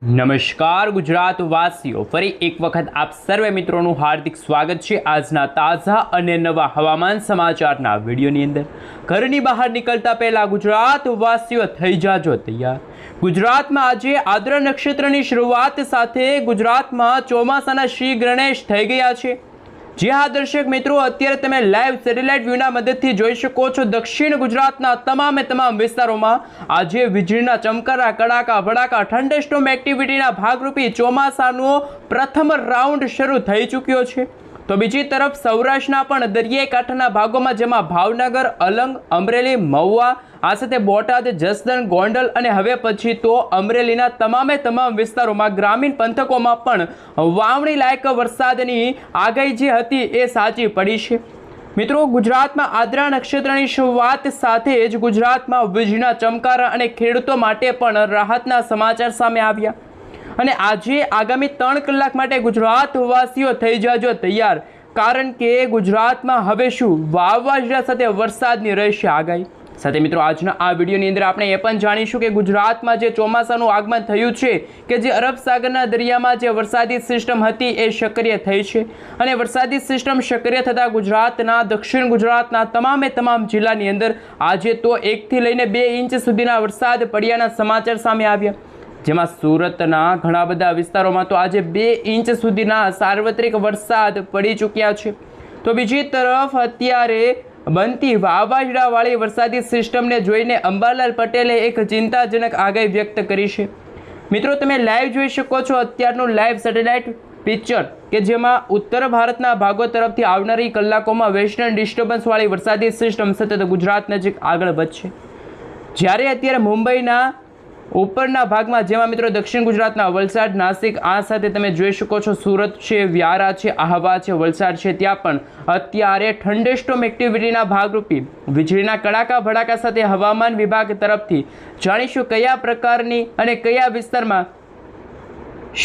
નમસ્કાર ગુજરાત વાસીઓ, ફરી એક વખત આપ સર્વે મિત્રોનું હાર્દિક સ્વાગત છે આજના તાજા અને નવા હવામાન સમાચારના વિડીયોની અંદર। ઘરની બહાર નીકળતા પહેલા ગુજરાત વાસીઓ થઈ જાજો તૈયાર। ગુજરાતમાં આજે આદ્ર નક્ષત્રની શરૂઆત સાથે ગુજરાતમાં ચોમાસાના શ્રી ગણેશ થઈ ગયા છે। जी हाँ दर्शक मित्रों, अत्यारे तमे लाइव सेटेलाइट व्यूना मददथी जोई शको छो दक्षिण गुजरातना તમામ વિસ્તારોમાં આજે વીજળીના ચમકારા, કડાકા, ભડાકા, થંડરસ્ટોર્મ એક્ટિવિટીના ભાગરૂપે ચોમાસાનો પ્રથમ રાઉન્ડ શરૂ થઈ ચૂક્યો છે। તો બીજી તરફ સૌરાષ્ટ્રના પણ દરિયાઈ કાંઠાના ભાગોમાં જેમાં ભાવનગર, અલંગ, અમરેલી, મહુવા, આ સાથે બોટાદ, જસદણ, ગોંડલ અને હવે પછી તો અમરેલીના તમામ વિસ્તારોમાં ગ્રામીણ પંથકોમાં પણ વાવણી લાયક વરસાદની આગાહી જે હતી એ સાચી પડી છે। મિત્રો, ગુજરાતમાં આદ્રા નક્ષત્રની શરૂઆત સાથે જ ગુજરાતમાં વીજળીના ચમકારા અને ખેડૂતો માટે પણ રાહતના સમાચાર સામે આવ્યા અને આજે આગામી 3 કલાક માટે ગુજરાતવાસીઓ થઈ જાજો તૈયાર, કારણ કે ગુજરાતમાં હવે શું વાવાઝોડા સાથે વરસાદની રહેશે આગાહી। સાથે મિત્રો, આજના આ વિડીયોની અંદર આપણે એ પણ જાણીશું કે ગુજરાતમાં જે ચોમાસાનું આગમન થયું છે કે જે અરબ સાગરના દરિયામાં જે વરસાદી સિસ્ટમ હતી એ સક્રિય થઈ છે અને વરસાદી સિસ્ટમ સક્રિય થતાં ગુજરાતના દક્ષિણ ગુજરાતના તમામ જિલ્લાની અંદર આજે તો 1 થી લઈને 2 ઇંચ સુધીના વરસાદ પડ્યાના સમાચાર સામે આવ્યા, જેમાં સુરતના ઘણા બધા વિસ્તારોમાં તો આજે 2 ઇંચ સુધીના સાર્વત્રિક વરસાદ પડી ચૂક્યા છે। તો બીજી તરફ અત્યારે બનતી વાવાઝોડાવાળી વરસાદી સિસ્ટમને જોઈને અંબાલાલ પટેલે એક ચિંતાજનક આગાહી વ્યક્ત કરી છે। મિત્રો, તમે લાઈવ જોઈ શકો છો અત્યારનું લાઈવ સેટેલાઇટ પિક્ચર કે જેમાં ઉત્તર ભારતના ભાગો તરફથી આવનારી કલાકોમાં વેસ્ટર્ન ડિસ્ટર્બન્સવાળી વરસાદી સિસ્ટમ સતત ગુજરાત નજીક આગળ વધશે, જ્યારે અત્યારે મુંબઈના ઉપરના ભાગમાં જેમાં મિત્રો દક્ષિણ ગુજરાતના વલસાડ, નાસિક, આ સાથે તમે જોઈ શકો છો સુરત છે, વ્યારા છે, આહવા છે, વલસાડ છે, ત્યાં પણ અત્યારે થંડરસ્ટોર્મ એક્ટિવિટીના ભાગરૂપે વીજળીના કડાકા ભડાકા સાથે હવામાન વિભાગ તરફથી જાણીશું કયા પ્રકારની અને કયા વિસ્તારમાં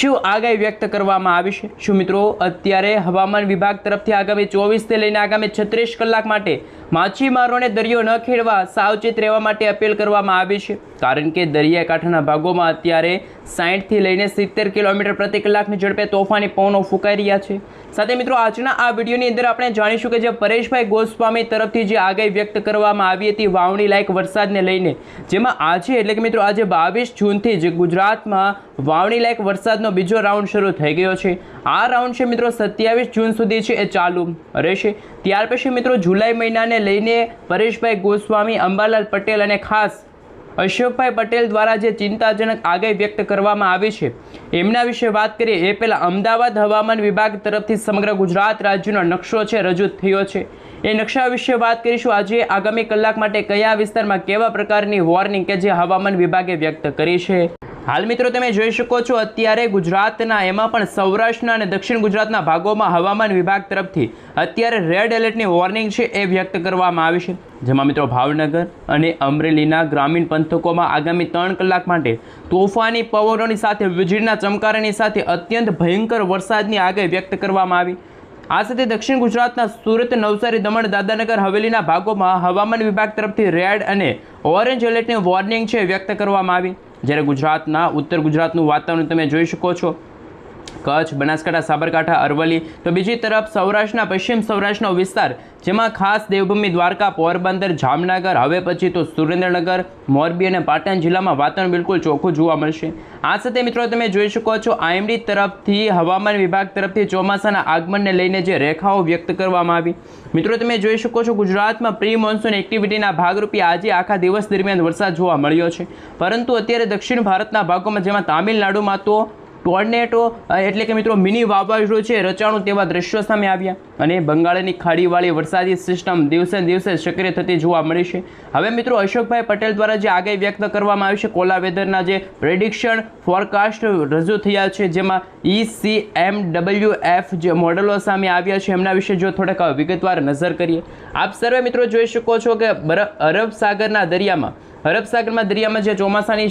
શું આગાહી વ્યક્ત કરવામાં આવી છે। શું મિત્રો, અત્યારે હવામાન વિભાગ તરફથી આગામી 24 થી લઈને આગામી 36 કલાક માટે માછીમારોને દરિયો ન ખેડવા સાવચેત રહેવા માટે અપીલ કરવામાં આવી છે, કારણ કે દરિયાકાંઠાના ભાગોમાં અત્યારે 60 થી લઈને 70 કિલોમીટર પ્રતિ કલાકની ઝડપે તોફાની પવનો ફૂંકાઈ રહ્યા છે। સાથે મિત્રો, આજના આ વિડીયોની અંદર આપણે જાણીશું કે જે પરેશભાઈ ગોસ્વામી તરફથી જે આગાહી વ્યક્ત કરવામાં આવી હતી વાવણી લાયક વરસાદને લઈને, જેમાં આજે એટલે કે મિત્રો આજે 22 જૂનથી જ ગુજરાતમાં વાવણી લાયક વરસાદનો બીજો રાઉન્ડ શરૂ થઈ ગયો છે। આ રાઉન્ડ છે મિત્રો 27 જૂન સુધી છે એ ચાલુ રહેશે। ત્યાર પછી મિત્રો જુલાઈ મહિનાને લઈને પરેશભાઈ ગોસ્વામી, અંબાલાલ પટેલ અને ખાસ અશોકભાઈ પટેલ દ્વારા જે ચિંતાજનક આગાહી વ્યક્ત કરવામાં આવી છે એમના વિશે વાત કરીએ એ પહેલાં અમદાવાદ હવામાન વિભાગ તરફથી સમગ્ર ગુજરાત રાજ્યનો નકશો છે રજૂ થયો છે। એ નકશા વિશે વાત કરીશું। આજે આગામી કલાક માટે કયા વિસ્તારમાં કેવા પ્રકારની વોર્નિંગ કે જે હવામાન વિભાગે વ્યક્ત કરી છે। હાલ મિત્રો, તમે જોઈ શકો છો અત્યારે ગુજરાતના એમાં પણ સૌરાષ્ટ્રના અને દક્ષિણ ગુજરાતના ભાગોમાં હવામાન વિભાગ તરફથી અત્યારે રેડ એલર્ટની વોર્નિંગ છે એ વ્યક્ત કરવામાં આવી છે, જેમાં મિત્રો ભાવનગર અને અમરેલીના ગ્રામીણ પંથકોમાં આગામી 3 કલાક માટે તોફાની પવનોની સાથે વીજળીના ચમકારાની સાથે અત્યંત ભયંકર વરસાદની આગાહી વ્યક્ત કરવામાં આવી। આ સાથે દક્ષિણ ગુજરાતના સુરત, નવસારી, દમણ, દાદરાનગર હવેલીના ભાગોમાં હવામાન વિભાગ તરફથી રેડ અને ઓરેન્જ એલર્ટની વોર્નિંગ છે વ્યક્ત કરવામાં આવી, જ્યારે ગુજરાતના ઉત્તર ગુજરાતનું વાતાવરણ તમે જોઈ શકો છો કચ્છ, બનાસકાંઠા, સાબરકાંઠા, અરવલ્લી, તો બીજી તરફ સૌરાષ્ટ્રના પશ્ચિમ સૌરાષ્ટ્રનો વિસ્તાર જેમાં ખાસ દેવભૂમિ દ્વારકા, પોરબંદર, જામનગર, હવે પછી તો સુરેન્દ્રનગર, મોરબી અને પાટણ જિલ્લામાં વાતાવરણ બિલકુલ ચોખ્ખું જોવા મળશે। આ સાથે મિત્રો તમે જોઈ શકો છો આઈએમડી તરફથી હવામાન વિભાગ તરફથી ચોમાસાના આગમનને લઈને જે રેખાઓ વ્યક્ત કરવામાં આવી। મિત્રો, તમે જોઈ શકો છો ગુજરાતમાં પ્રી મોન્સૂન એક્ટિવિટીના ભાગરૂપે આજે આખા દિવસ દરમિયાન વરસાદ જોવા મળ્યો છે, પરંતુ અત્યારે દક્ષિણ ભારતના ભાગોમાં જેમાં તામિલનાડુમાં તો ટોર્નેડો એટલે કે મિત્રો મિની વાવાઝોડું છે રચાણું તેવા દ્રશ્યો સામે આવ્યા અને બંગાળની ખાડીવાળી વરસાદી સિસ્ટમ દિવસે દિવસે સક્રિય થતી જોવા મળી છે। હવે મિત્રો અશોકભાઈ પટેલ દ્વારા જે આગાહી વ્યક્ત કરવામાં આવી છે કોલા વેધરના જે પ્રેડિક્શન ફોરકાસ્ટ રજૂ થયા છે, જેમાં ECMWF જે મોડેલો સામે આવ્યા છે એમના વિશે જો થોડાક વિગતવાર નજર કરીએ, આપ સર્વે મિત્રો જોઈ શકો છો કે અરબ સાગરના દરિયામાં જે ચોમાસાની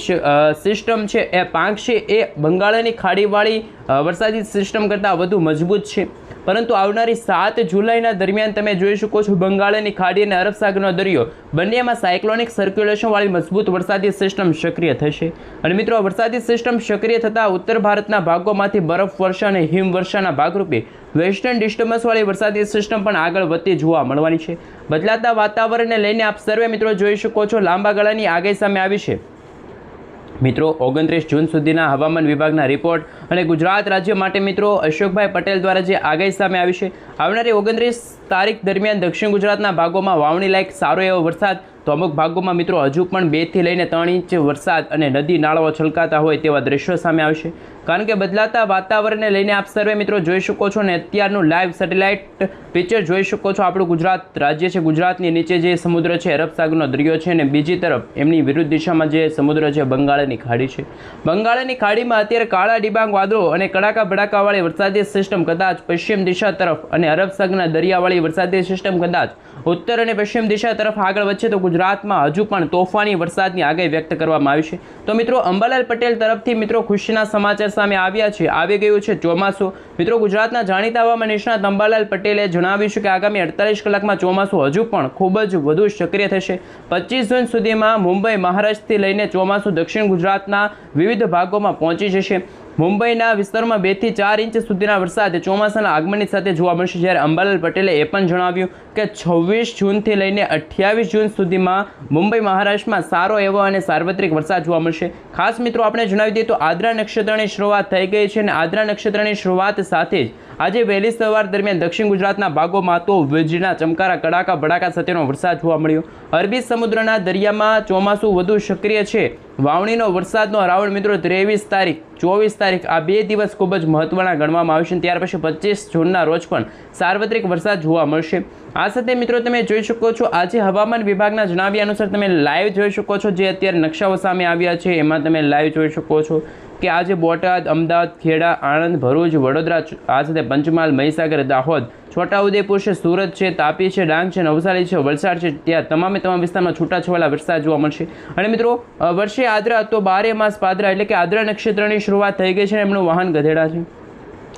સિસ્ટમ છે એ પાંખ છે એ બંગાળની ખાડીવાળી વરસાદી સિસ્ટમ કરતાં વધુ મજબૂત છે, પરંતુ આવનારી 7 જુલાઈના દરમિયાન તમે જોઈ શકો છો બંગાળની ખાડી અને અરબ સાગરનો દરિયો બંનેમાં સાયક્લોનિક સર્ક્યુલેશનવાળી મજબૂત વરસાદી સિસ્ટમ સક્રિય થશે. અને મિત્રો આ વરસાદી સિસ્ટમ સક્રિય થતાં ઉત્તર ભારતના ભાગોમાંથી બરફવર્ષા અને હિમવર્ષાના ભાગરૂપે વેસ્ટર્ન ડિસ્ટર્બન્સવાળી વરસાદી સિસ્ટમ પણ આગળ વધતી જોવા મળવાની છે. બદલાતા વાતાવરણને લઈને આપ સર્વે મિત્રો જોઈ શકો છો લાંબા ગાળાની આગાહી સામે આવી છે. મિત્રો 29 જૂન સુધીના હવામાન વિભાગના રિપોર્ટ અને ગુજરાત રાજ્ય માટે મિત્રો અશોકભાઈ પટેલ દ્વારા જે આગાહી સામે આવી છે, આવનારી 29 તારીખ દરમિયાન દક્ષિણ ગુજરાતના ભાગોમાં વાવણી લાયક સારો એવો વરસાદ, તો અમુક ભાગોમાં મિત્રો હજુ પણ 2 થી લઈને 3 ઇંચ વરસાદ અને નદી નાળાઓ છલકાતા હોય તેવા દ્રશ્યો સામે આવશે. કારણ કે બદલાતા વાતાવરણને લઈને આપ સર્વે મિત્રો જોઈ શકો છો અને અત્યારનું લાઈવ સેટેલાઇટ પિક્ચર જોઈ શકો છો. આપણું ગુજરાત રાજ્ય છે, ગુજરાતની નીચે જે સમુદ્ર છે અરબ સાગરનો દરિયો છે, અને બીજી તરફ એમની વિરુદ્ધ દિશામાં જે સમુદ્ર છે બંગાળની ખાડી છે. બંગાળની ખાડીમાં અત્યારે કાળા ડિબાંગ વાદળો અને કડાકા ભડાકાવાળી વરસાદી સિસ્ટમ કદાચ પશ્ચિમ દિશા તરફ અને અરબ સાગરના દરિયાવાળી વરસાદી સિસ્ટમ કદાચ ઉત્તર અને પશ્ચિમ દિશા તરફ આગળ વધશે તો ગુજરાતમાં હજુ પણ તોફાની વરસાદની આગાહી વ્યક્ત કરવામાં આવી છે. તો મિત્રો અંબાલાલ પટેલ તરફથી મિત્રો ખુશીના સમાચાર સામે આવ્યા છે. આવી ગયું છે ચોમાસું. મિત્રો ગુજરાતના જાણીતા હવામાન નિષ્ણાત અંબાલાલ પટેલે જણાવ્યું છે કે આગામી 48 કલાકમાં ચોમાસું હજુ પણ ખૂબ જ વધુ સક્રિય થશે. 25 જૂન સુધીમાં મુંબઈ મહારાષ્ટ્રથી લઈને ચોમાસું દક્ષિણ ગુજરાતના વિવિધ ભાગોમાં પહોંચી જશે. મુંબઈના વિસ્તારમાં 2 થી 4 ઇંચ સુધીના વરસાદ ચોમાસાના આગમનની સાથે જોવા મળશે. જ્યારે અંબાલાલ પટેલે એ પણ જણાવ્યું કે 26 જૂનથી લઈને 28 જૂન સુધીમાં મુંબઈ મહારાષ્ટ્રમાં સારો એવો અને સાર્વત્રિક વરસાદ જોવા મળશે. ખાસ મિત્રો આપણે જણાવી દઈએ તો આદ્રા નક્ષત્રની શરૂઆત થઈ ગઈ છે અને આદ્રા નક્ષત્રની શરૂઆત સાથે જ આજે વહેલી સવાર દરમિયાન દક્ષિણ ગુજરાતના ભાગોમાં તો વીજળીના ચમકારા કડાકા ભડાકા સાથેનો વરસાદ જોવા મળ્યો. અરબી સમુદ્રના દરિયામાં ચોમાસું વધુ સક્રિય છે. વાવણીનો વરસાદનો રાઉન્ડ મિત્રો 23 તારીખ 24 તારીખ આ 2 દિવસ ખૂબ જ મહત્વના ગણવામાં આવશે. ત્યાર પછી 25 જૂનના રોજ પણ સાર્વત્રિક વરસાદ જોવા મળશે. આ સાથે મિત્રો તમે જોઈ શકો છો આજે હવામાન વિભાગના જણાવ્યા અનુસાર તમે લાઈવ જોઈ શકો છો જે અત્યારે નકશાઓ સામે આવ્યા છે એમાં તમે લાઈવ જોઈ શકો છો કે આજે બોટાદ, અમદાવાદ, ખેડા, આણંદ, ભરૂચ, વડોદરા, આ સાથે પંચમહાલ, મહીસાગર, દાહોદ, છોટાઉદેપુર છે, સુરત છે, તાપી છે, ડાંગ છે, નવસારી છે, વલસાડ છે, ત્યાં તમામ વિસ્તારમાં છૂટાછવાયા વરસાદ જોવા મળશે. અને મિત્રો વર્ષે આદ્રા તો 12 માસ પાદરા એટલે કે આદ્રા નક્ષત્રની શરૂઆત થઈ ગઈ છે. એમનું વાહન ગધેડા છે.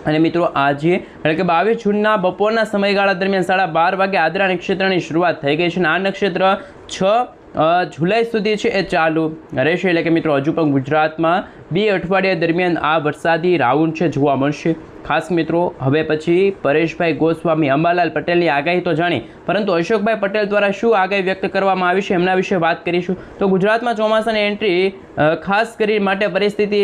અને મિત્રો આજે એટલે કે 22 જૂનના બપોરના સમયગાળા દરમિયાન 12:30 વાગે આદ્રા નક્ષત્રની શરૂઆત થઈ ગઈ છે. અને આ નક્ષત્ર 6 જુલાઈ સુધી છે એ ચાલુ રહેશે. એટલે કે મિત્રો હજુ પણ ગુજરાતમાં 2 અઠવાડિયા દરમિયાન આ વરસાદી રાઉન્ડ છે જોવા મળશે. ખાસ મિત્રો હવે પછી પરેશભાઈ ગોસ્વામી અંબાલાલ પટેલની આગાહી તો જાણી, પરંતુ અશોકભાઈ પટેલ દ્વારા શું આગાહી વ્યક્ત કરવામાં આવી છે એમના વિશે વાત કરીશું. તો ગુજરાતમાં ચોમાસાની એન્ટ્રી ખાસ કરી માટે પરિસ્થિતિ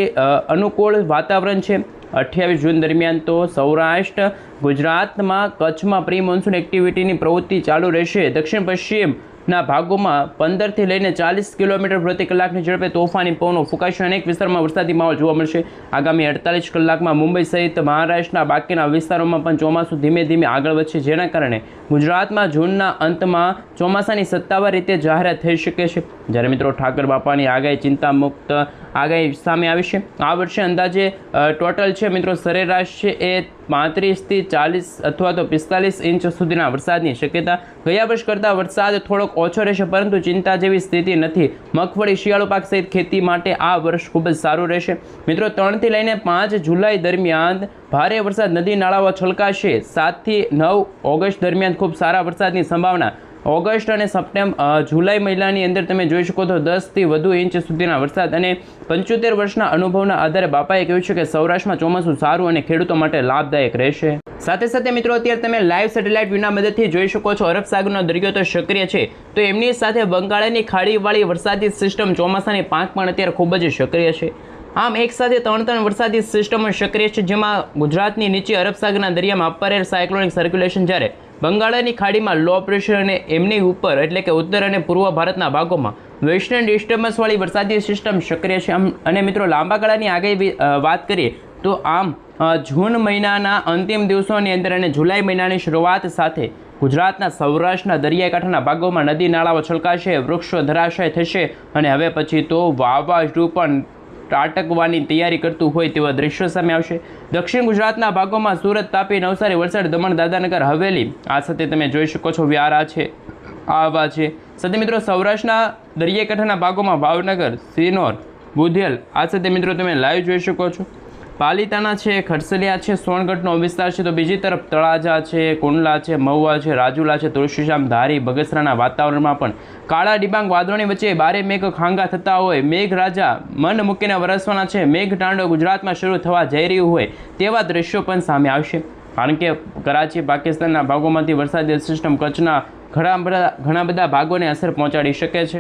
અનુકૂળ વાતાવરણ છે. 28 જૂન દરમિયાન તો સૌરાષ્ટ્ર ગુજરાતમાં કચ્છમાં પ્રી મોન્સૂન એક્ટિવિટીની પ્રવૃત્તિ ચાલુ રહેશે. દક્ષિણ પશ્ચિમના ભાગોમાં 15 થી લઈને 40 કિલોમીટર પ્રતિ કલાકની ઝડપે તોફાની પવનો ફૂંકાશે. અનેક વિસ્તારમાં વરસાદી માહોલ જોવા મળશે. આગામી 48 કલાકમાં મુંબઈ સહિત મહારાષ્ટ્રના બાકીના વિસ્તારોમાં પણ ચોમાસું ધીમે ધીમે આગળ વધશે, જેના કારણે ગુજરાતમાં જૂનના અંતમાં ચોમાસાની સત્તાવાર રીતે જાહેરાત થઈ શકે છે. જ્યારે મિત્રો ઠાકર બાપાની આગાહી ચિંતામુક્ત આગાહી સામે આવી છે. આ વર્ષે અંદાજે ટોટલ છે મિત્રો સરેરાશ છે એ 35 થી 40 અથવા તો 45 ઇંચ સુધીના વરસાદની શક્યતા. ગયા વર્ષ કરતાં વરસાદ થોડોક ઓછો રહેશે, પરંતુ ચિંતા જેવી સ્થિતિ નથી. મગફળી, શિયાળુ પાક સહિત ખેતી માટે આ વર્ષ ખૂબ જ સારું રહેશે. મિત્રો 3 થી લઈને 5 જુલાઈ દરમિયાન ભારે વરસાદ, નદી નાળાઓ છલકાશે. 7 થી 9 ઓગસ્ટ દરમિયાન ખૂબ સારા વરસાદની સંભાવના. ઓગસ્ટ અને જુલાઈ મહિનાની અંદર તમે જોઈ શકો તો 10 થી વધુ ઇંચ સુધીના વરસાદ. અને 75 વર્ષના અનુભવના આધારે બાપાએ કહ્યું છે કે સૌરાષ્ટ્રમાં ચોમાસું સારું અને ખેડૂતો માટે લાભદાયક રહેશે. સાથે સાથે મિત્રો અત્યારે તમે લાઈવ સેટેલાઇટ વિના મદદથી જોઈ શકો છો અરબ સાગરનો દરિયો તો સક્રિય છે, તો એમની સાથે બંગાળની ખાડીવાળી વરસાદી સિસ્ટમ ચોમાસાની પાંખ પણ અત્યારે ખૂબ જ સક્રિય છે. આમ એક સાથે 3 વરસાદી સિસ્ટમો સક્રિય છે, જેમાં ગુજરાતની નીચે અરબ સાગરના દરિયામાં અપર એર સાયક્લોનિક સર્ક્યુલેશન, જ્યારે બંગાળની ખાડીમાં લો પ્રેશર અને એમની ઉપર એટલે કે ઉત્તર અને પૂર્વ ભારતના ભાગોમાં વેસ્ટર્ન ડિસ્ટર્બન્સવાળી વરસાદી સિસ્ટમ સક્રિય છે. અને મિત્રો લાંબા ગાળાની આગાહી વાત કરીએ તો આમ જૂન મહિનાના અંતિમ દિવસોની અંદર અને જુલાઈ મહિનાની શરૂઆત સાથે ગુજરાતના સૌરાષ્ટ્રના દરિયાકાંઠાના ભાગોમાં નદી નાળાઓ છલકાશે, વૃક્ષો ધરાશાય થશે અને હવે પછી તો વાવાઝોડું પણ ત્રાટકવાની તૈયારી કરતું હોય તેવા દ્રશ્યો સામે આવશે. દક્ષિણ ગુજરાતના ભાગોમાં સુરત, તાપી, નવસારી, વલસાડ, દમણ, દાદરાનગર હવેલી, આ સાથે તમે જોઈ શકો છો વ્યારા છે, આવા છે. સાથે મિત્રો સૌરાષ્ટ્રના દરિયાકાંઠાના ભાગોમાં ભાવનગર, સિનોર, બુધેલ, આ સાથે મિત્રો તમે લાઈવ જોઈ શકો છો. પાલિતાણા છે, ખરસલિયા છે, સોનગઢનો વિસ્તાર છે, તો બીજી તરફ તળાજા છે, કુંડલા છે, મહુવા છે, રાજુલા છે, તુલસીશ્યામ, ધારી, બગસરાના વાતાવરણમાં પણ કાળા ડિબાંગ વાદળોની વચ્ચે બારે મેઘ ખાંગા થતા હોય, મેઘરાજા મન મૂકીને વરસવાના છે, મેઘતાંડવ ગુજરાતમાં શરૂ થવા જઈ રહ્યું હોય તેવા દ્રશ્યો પણ સામે આવશે. કારણ કે કરાચી, પાકિસ્તાનના ભાગોમાંથી વરસાદી સિસ્ટમ કચ્છના ઘણા બધા ભાગોને અસર પહોંચાડી શકે છે.